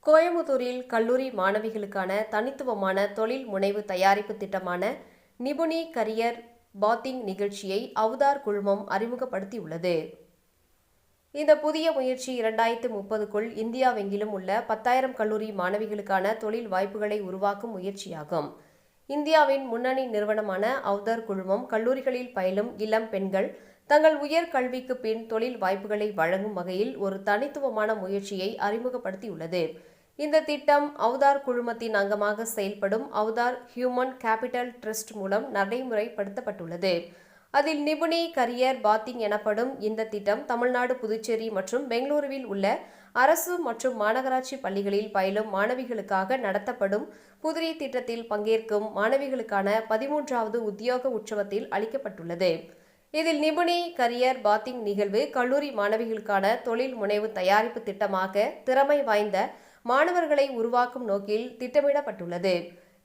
கோயமுத்தூரில் கல்லூரி மாணவிகளுக்கான தனித்துவமான தொழில் முனைவு தயாரிப்பு திட்டமான நிபுணி கரியர் பாத்திங் நிகழ்ச்சியை அவதார் குழுமம் அறிமுகப்படுத்தியுள்ளது. இந்த புதிய முயற்சி 2030க்குள் இந்தியாவெங்கிலும் உள்ள 10,000 கல்லூரி மாணவிகளுக்கான தொழில் வாய்ப்புகளை உருவாக்கும் முயற்சியாகும். இந்தியாவின் முன்னணி நிறுவனமான அவதார் குழுமம் கல்லூரிகளில் பயிலும் இளம் பெண்கள் தங்கள் உயர் கல்விக்கு பின் தொழில் வாய்ப்புகளை வழங்கும் வகையில் ஒரு தனித்துவமான முயற்சியை அறிமுகப்படுத்தியுள்ளது. இந்த திட்டம் அவதார் குழுமத்தின் அங்கமாக செயல்படும் அவதார் ஹியூமன் கேபிட்டல் ட்ரஸ்ட் மூலம் நடைமுறைப்படுத்தப்பட்டுள்ளது. அதில் நிபுணி கரியர் பாத்திங் எனப்படும் இந்த திட்டம் தமிழ்நாடு, புதுச்சேரி மற்றும் பெங்களூருவில் உள்ள அரசு மற்றும் மாநகராட்சி பள்ளிகளில் பயிலும் மாணவிகளுக்காக நடத்தப்படும் புதிரி திட்டத்தில் பங்கேற்கும் மாணவிகளுக்கான 13வது உத்தியோக உற்சவத்தில் அளிக்கப்பட்டுள்ளது. இதில் நிபுணி கரியர் பாத்திங் நிகழ்வு கல்லூரி மாணவிகளுக்கான தொழில் முனைவு தயாரிப்பு திட்டமாக திறமை வாய்ந்த மாணவர்களை உருவாக்கும் நோக்கில் திட்டமிடப்பட்டுள்ளது.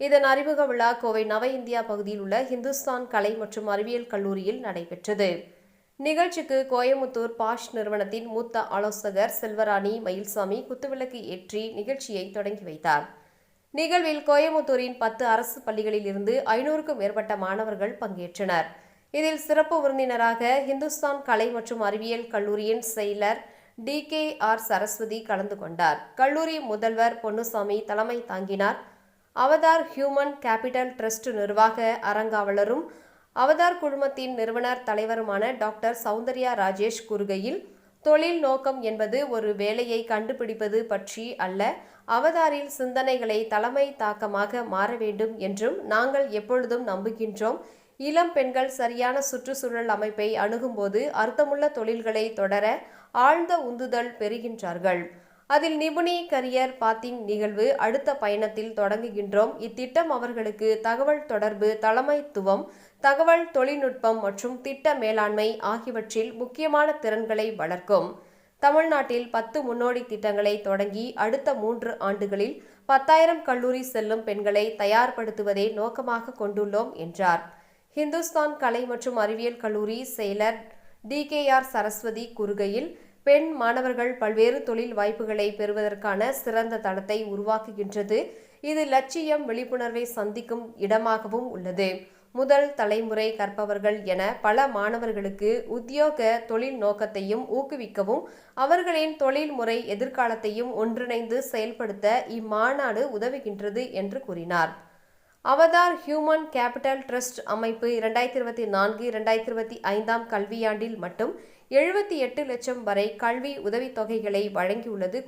இதன் அறிமுக விழா கோவை நவ இந்தியா பகுதியில் உள்ள இந்துஸ்தான் கலை மற்றும் அறிவியல் கல்லூரியில் நடைபெற்றது. நிகழ்ச்சிக்கு கோயமுத்தூர் பாஷ் நிறுவனத்தின் மூத்த ஆலோசகர் செல்வராணி மயில்சாமி குத்துவிளக்கு ஏற்றி நிகழ்ச்சியை தொடங்கி வைத்தார். நிகழ்வில் கோயமுத்தூரின் 10 அரசு பள்ளிகளில் இருந்து 500க்கும் மேற்பட்ட மாணவர்கள் பங்கேற்றனர். இதில் சிறப்பு விருந்தினராக இந்துஸ்தான் கலை மற்றும் அறிவியல் கல்லூரியின் செயலர் DKR சரஸ்வதி கலந்து கொண்டார். கல்லூரி முதல்வர் பொன்னுசாமி தலைமை தாங்கினார். அவதார் ஹியூமன் கேபிட்டல் ட்ரஸ்ட் நிர்வாக அறங்காவலரும் அவதார் குழுமத்தின் நிறுவனர் தலைவருமான டாக்டர் சௌந்தர்யா ராஜேஷ் கூறுகையில், தொழில் நோக்கம் என்பது ஒரு வேலையை கண்டுபிடிப்பது பற்றி அல்ல, அவதாரில் சிந்தனைகளை தலைமை தாக்கமாக மாற வேண்டும் என்றும் நாங்கள் எப்பொழுதும் நம்புகின்றோம். இளம் பெண்கள் சரியான சுற்றுச்சூழல் அமைப்பை அணுகும்போது அர்த்தமுள்ள தொழில்களை தொடர ஆழ்ந்த உந்துதல் பெறுகின்றார்கள். அதில் நிபுணி கரியர் பாத்திங் நிகழ்வு அடுத்த பயணத்தில் தொடங்குகின்றோம். இத்திட்டம் அவர்களுக்கு தகவல் தொடர்பு, தலைமைத்துவம், தகவல் தொழில்நுட்பம் மற்றும் திட்ட மேலாண்மை ஆகியவற்றில் முக்கியமான திறன்களை வளர்க்கும். தமிழ்நாட்டில் 10 முன்னோடி திட்டங்களை தொடங்கி அடுத்த 3 ஆண்டுகளில் 10,000 கல்லூரி செல்லும் பெண்களை தயார்படுத்துவதே நோக்கமாக கொண்டுள்ளோம் என்றார். இந்துஸ்தான் கலை மற்றும் அறிவியல் கல்லூரி செயலர் DKR சரஸ்வதி கூறுகையில், பெண் மாணவர்கள் பல்வேறு தொழில் வாய்ப்புகளை பெறுவதற்கான சிறந்த தளத்தை உருவாக்குகின்றது. இது லட்சியம், விழிப்புணர்வை சந்திக்கும் இடமாகவும் உள்ளது. முதல் தலைமுறை கற்பவர்கள் என பல மாணவர்களுக்கு உத்தியோக தொழில் நோக்கத்தையும் ஊக்குவிக்கவும் அவர்களின் தொழில்முறை எதிர்காலத்தையும் ஒன்றிணைந்து செயல்படுத்த இம்மாநாடு உதவுகின்றது என்று கூறினார். அவதார் ஹியூமன் கேபிட்டல் ட்ரஸ்ட் அமைப்பு 2024-2025 கல்வியாண்டில் மட்டும் 78 லட்சம் வரை கல்வி உதவித்தொகைகளை வழங்கியுள்ளது